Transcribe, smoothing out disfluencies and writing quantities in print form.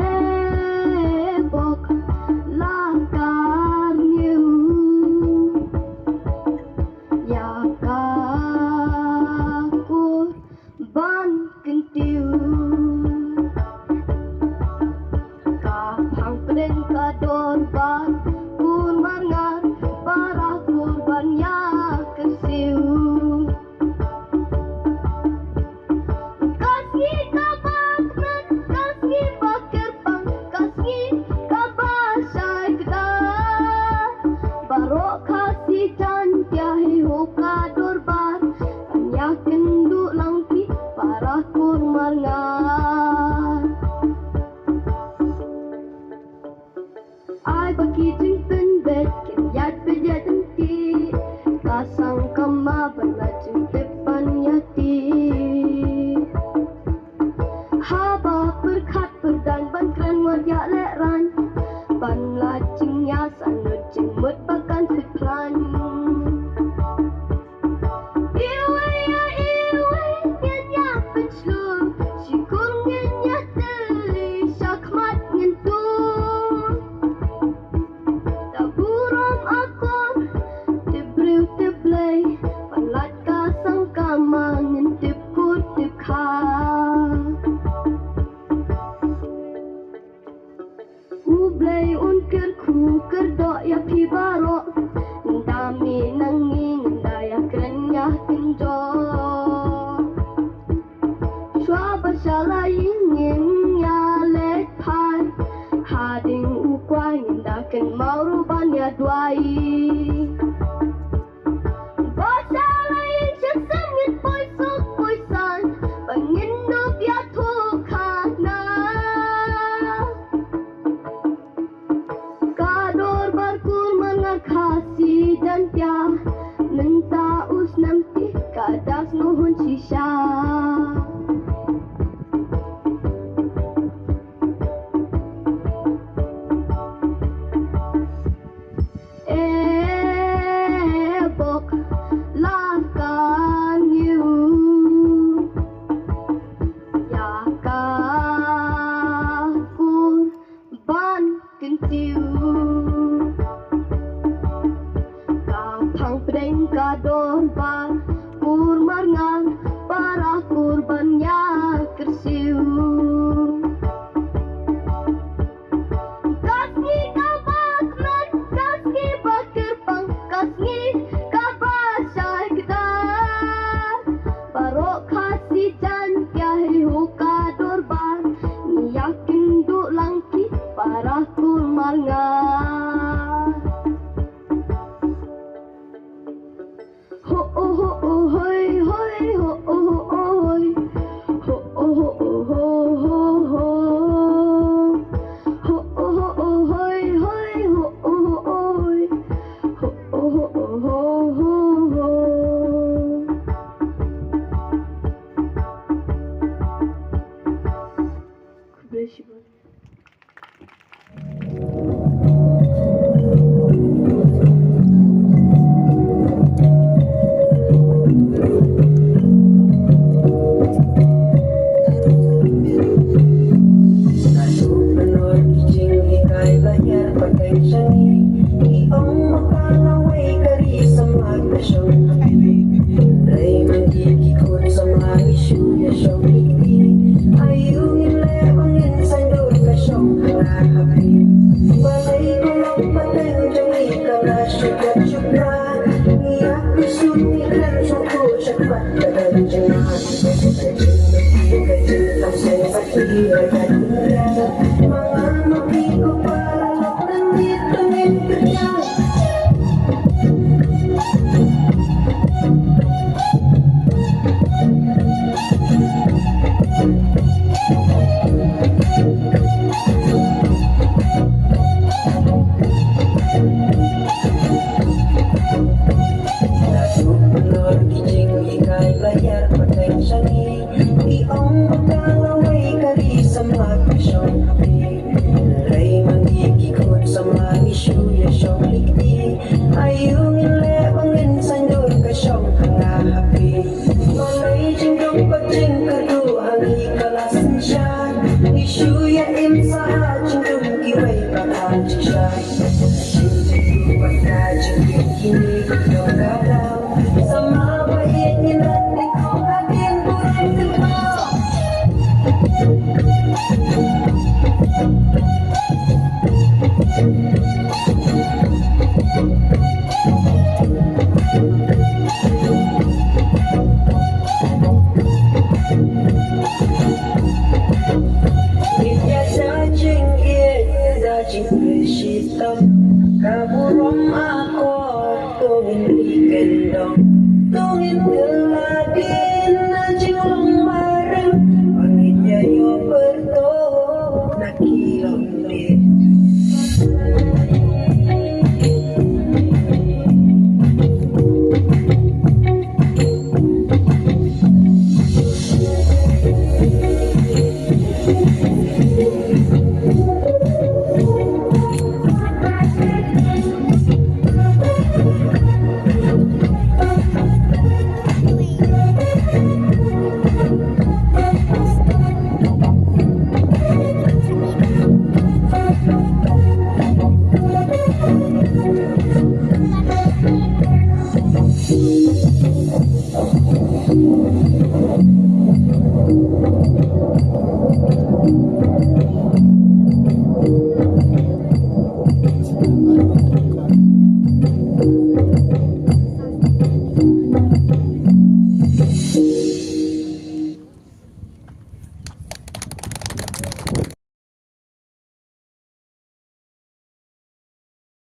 Ebok lakar niu ya kakur ban kentiu kapang peden kador ban kun mangar para kurban ya kesiu kasih kabak men kasih bakar pang kasih kabak syai kedar barok kasih cantiahi hoka dorban ya kenduk langki para kurban ngar ai baki jingpen bet kinyat bejat enti kasang kama bala jingtepan yati haba berkat berdan ban kran wajak leran ban lacing ya sanud jemut bakan seplan iwe ya iwe ngenya penslur syukur ngenya teli syakmat ngentur taburom akor tebriu teblay palat kasang kamang ngentip kutip khang Ublay unkir ku kerdok ya pi barok Dami nanging daya kerenyah kenjo Shwaba shala yingin ya let pai Hading ukwai ngindakan mauruban ya duai Bashala yin sesengit poisok poisan Pengindup ya tukana Kador barkur mengakasi dan tiah Mentaus nanti kadas nuhun sisya Ebok lakan you ya kakur ban kentiu kapang pedeng kador ban kurmangan para kurbannya kersiu kasih kabak men kasih bakar pang kasih kabak syai kedar barok kasih jantiahi hoka dorban yakin duk langki para kurmangan ho oh ho oh hoi hoi ho oh oi ho oh ho ho ho ho ho oh ho hoi hoi ho oh oi ho oh ho ho ho bless you. Hãy subscribe cho kênh Ghiền Mì Gõ để không bỏ lỡ những video hấp dẫn. Chu ya im sa chung chung ki wei pa ta chi shai Chung chung pa ta chung ki ni yo ka dao Sama ba yin ni na ni ko ka din bu rin tu ko Kaburong ako, tungin ikendong Tungin geladin na jinglong bareng Pangin yayo berto, nakilong din